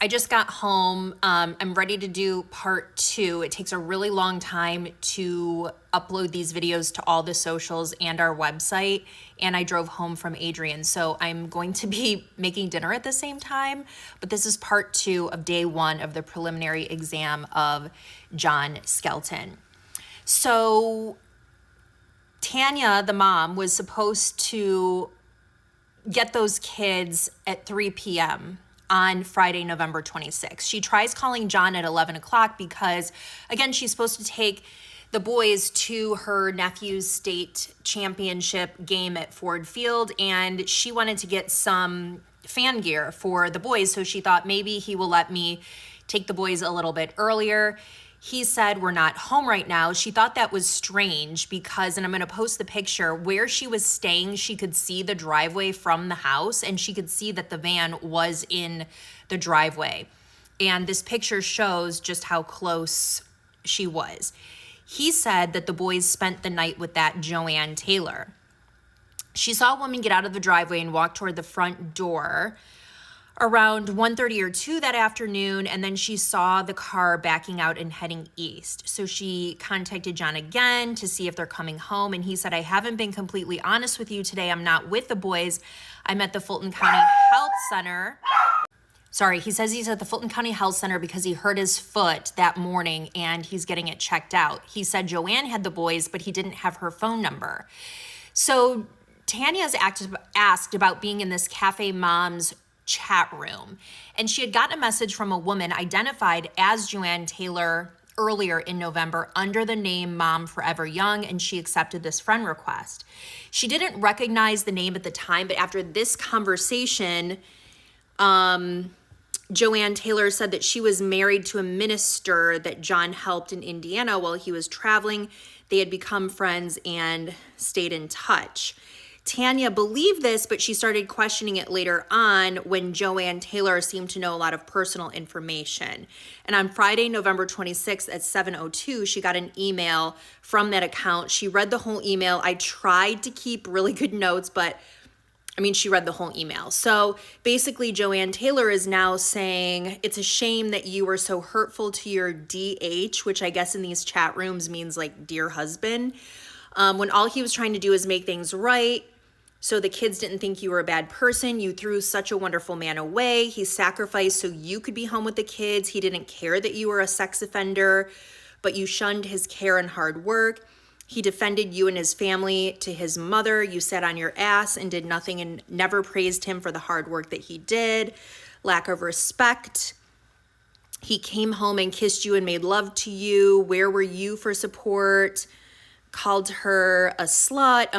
I just got home. I'm ready to do part two. It takes a really long time to upload these videos to all the socials and our website. And I drove home from Adrian. So I'm going to be making dinner at the same time. But this is part two of day one of the preliminary exam of John Skelton. So Tanya, the mom, was supposed to get those kids at 3 p.m. on Friday, November 26th. She tries calling John at 11 o'clock because, again, she's supposed to take the boys to her nephew's state championship game at Ford Field, and she wanted to get some fan gear for the boys, so she thought maybe he will let me take the boys a little bit earlier. He said, we're not home right now. She thought that was strange because, and I'm going to post the picture, where she was staying, she could see the driveway from the house and she could see that the van was in the driveway. And this picture shows just how close she was. He said that the boys spent the night with that Joanne Taylor. She saw a woman get out of the driveway and walk toward the front door around 1:30 or 2 that afternoon, and then she saw the car backing out and heading east. So she contacted John again to see if they're coming home, and he said, I haven't been completely honest with you today. I'm not with the boys. I'm at the Fulton County Health Center. Sorry, he says he's at the Fulton County Health Center because he hurt his foot that morning and he's getting it checked out. He said Joanne had the boys, but he didn't have her phone number. So Tanya's asked about being in this Cafe Moms chat room, and she had gotten a message from a woman identified as Joanne Taylor earlier in November under the name Mom Forever Young, and she accepted this friend request. She didn't recognize the name at the time, but after this conversation, Joanne Taylor said that she was married to a minister that John helped in Indiana while he was traveling. They had become friends and stayed in touch. Tanya believed this, but she started questioning it later on when Joanne Taylor seemed to know a lot of personal information. And on Friday, November 26th at 7:02, she got an email from that account. She read the whole email. I tried to keep really good notes, but she read the whole email. So basically, Joanne Taylor is now saying, it's a shame that you were so hurtful to your DH, which I guess in these chat rooms means like dear husband, when all he was trying to do is make things right. So the kids didn't think you were a bad person. You threw such a wonderful man away. He sacrificed so you could be home with the kids. He didn't care that you were a sex offender, but you shunned his care and hard work. He defended you and his family to his mother. You sat on your ass and did nothing and never praised him for the hard work that he did. Lack of respect. He came home and kissed you and made love to you. Where were you for support? Called her a slut,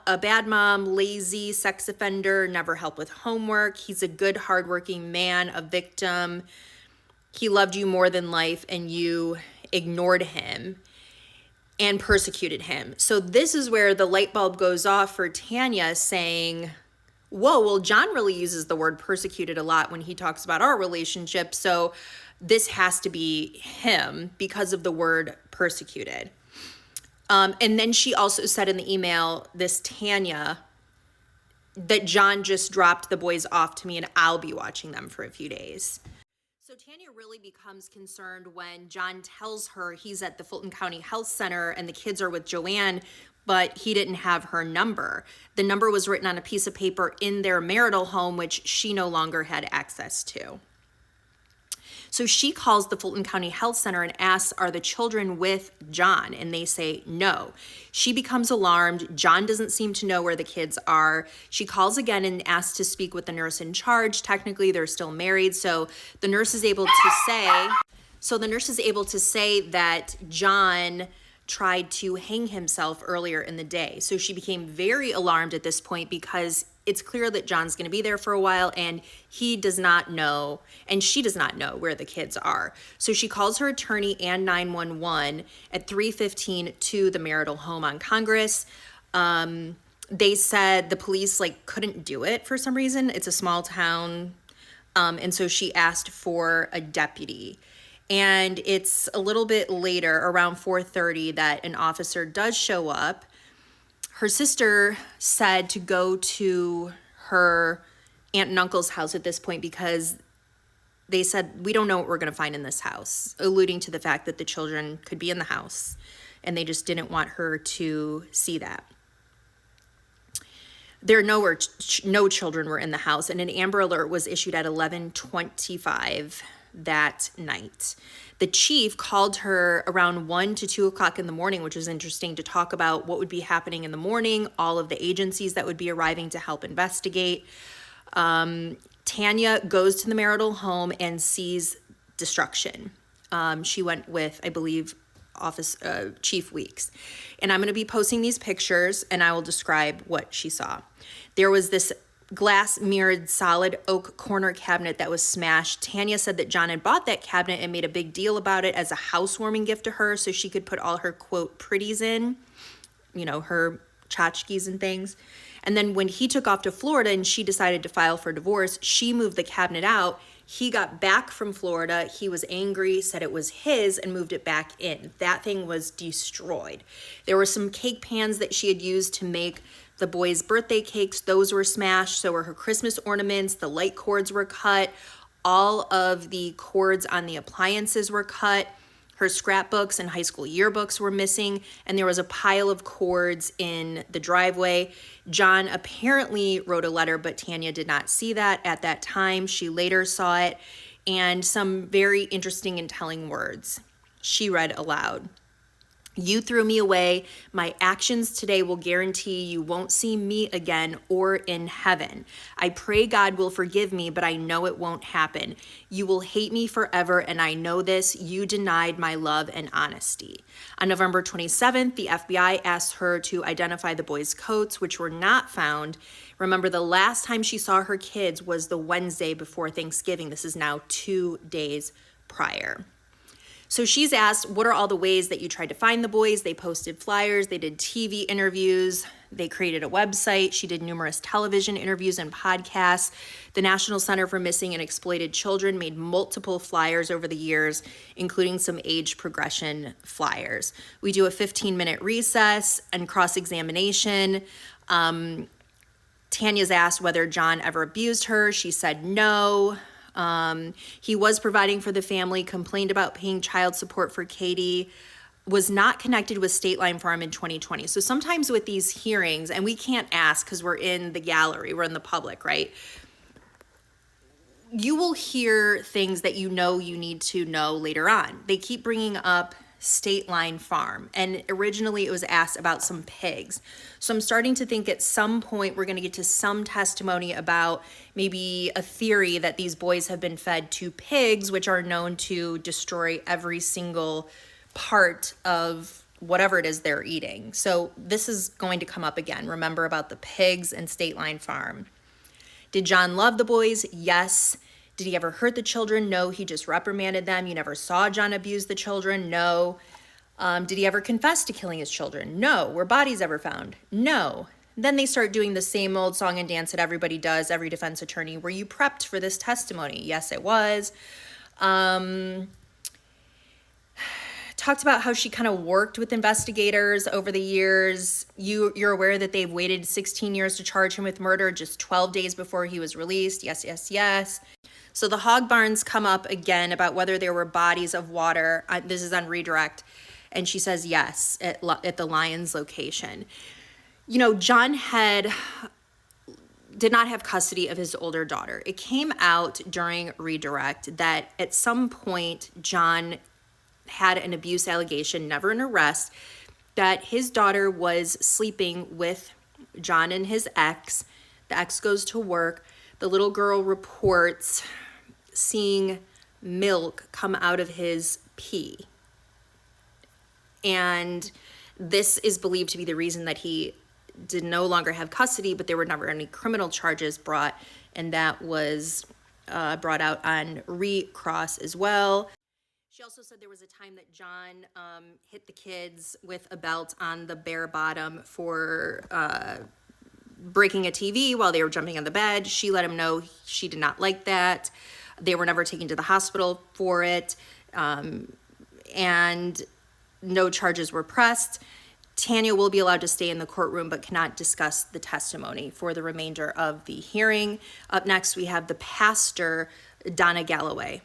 a bad mom, lazy, sex offender, never helped with homework. He's a good, hardworking man, a victim. He loved you more than life, and you ignored him and persecuted him. So this is where the light bulb goes off for Tanya, saying, whoa, well, John really uses the word persecuted a lot when he talks about our relationship. So this has to be him because of the word persecuted. And then she also said in the email, this Tanya, that John just dropped the boys off to me and I'll be watching them for a few days. So Tanya really becomes concerned when John tells her he's at the Fulton County Health Center and the kids are with Joanne, but he didn't have her number. The number was written on a piece of paper in their marital home, which she no longer had access to. So she calls the Fulton County Health Center and asks, are the children with John? And they say no. She becomes alarmed. John doesn't seem to know where the kids are. She calls again and asks to speak with the nurse in charge. Technically, they're still married. So the nurse is able to say that John tried to hang himself earlier in the day. So she became very alarmed at this point because it's clear that John's going to be there for a while and he does not know, and she does not know where the kids are. So she calls her attorney and 911 at 3:15 to the marital home on Congress. They said the police couldn't do it for some reason. It's a small town. And so she asked for a deputy. And it's a little bit later, around 4:30, that an officer does show up. Her sister said to go to her aunt and uncle's house at this point because they said, we don't know what we're going to find in this house, alluding to the fact that the children could be in the house, and they just didn't want her to see that. No children were in the house, and an Amber Alert was issued at 11:25 that night. The chief called her around 1 to 2 o'clock in the morning, which was interesting, to talk about what would be happening in the morning, all of the agencies that would be arriving to help investigate. Tanya goes to the marital home and sees destruction. She went with, I believe, Chief Weeks. And I'm going to be posting these pictures, and I will describe what she saw. There was this glass mirrored solid oak corner cabinet that was smashed. Tanya said that John had bought that cabinet and made a big deal about it as a housewarming gift to her so she could put all her, quote, pretties in, her tchotchkes and things. And then when he took off to Florida and she decided to file for divorce, she moved the cabinet out. He got back from Florida. He was angry, said it was his, and moved it back in. That thing was destroyed. There were some cake pans that she had used to make the boys' birthday cakes. Those were smashed. So were her Christmas ornaments. The light cords were cut. All of the cords on the appliances were cut. Her scrapbooks and high school yearbooks were missing, and there was a pile of cords in the driveway. John apparently wrote a letter, but Tanya did not see that at that time. She later saw it, and some very interesting and telling words. She read aloud. You threw me away. My actions today will guarantee you won't see me again or in heaven. I pray God will forgive me, but I know it won't happen. You will hate me forever, and I know this. You denied my love and honesty. On November 27th, the FBI asked her to identify the boys' coats, which were not found. Remember, the last time she saw her kids was the Wednesday before Thanksgiving. This is now 2 days prior. So she's asked, what are all the ways that you tried to find the boys? They posted flyers, they did TV interviews, they created a website, she did numerous television interviews and podcasts. The National Center for Missing and Exploited Children made multiple flyers over the years, including some age progression flyers. We do a 15-minute recess and cross-examination. Tanya's asked whether John ever abused her. She said no. He was providing for the family, complained about paying child support for Katie, was not connected with State Line Farm in 2020. So sometimes with these hearings, and we can't ask because we're in the gallery, we're in the public, right? You will hear things that you need to know later on. They keep bringing up State Line Farm, and originally it was asked about some pigs. So I'm starting to think at some point we're going to get to some testimony about maybe a theory that these boys have been fed to pigs, which are known to destroy every single part of whatever it is they're eating. So this is going to come up again. Remember about the pigs and State Line Farm. Did John love the boys? Yes. Did he ever hurt the children? No, he just reprimanded them. You never saw John abuse the children? No. Did he ever confess to killing his children? No. Were bodies ever found? No. Then they start doing the same old song and dance that everybody does, every defense attorney. Were you prepped for this testimony? Yes, it was. Talked about how she kind of worked with investigators over the years. You're aware that they've waited 16 years to charge him with murder, just 12 days before he was released. Yes, yes, yes. So the hog barns come up again about whether there were bodies of water. This is on redirect. And she says yes, at the Lyons location. John did not have custody of his older daughter. It came out during redirect that at some point John had an abuse allegation, never an arrest, that his daughter was sleeping with John and his ex. The ex goes to work. The little girl reports seeing milk come out of his pee. And this is believed to be the reason that he did no longer have custody, but there were never any criminal charges brought, and that was brought out on recross as well. She also said there was a time that John hit the kids with a belt on the bare bottom for breaking a TV while they were jumping on the bed. She let him know she did not like that. They were never taken to the hospital for it, and no charges were pressed. Tanya will be allowed to stay in the courtroom but cannot discuss the testimony for the remainder of the hearing. Up next, we have the pastor, Donna Galloway.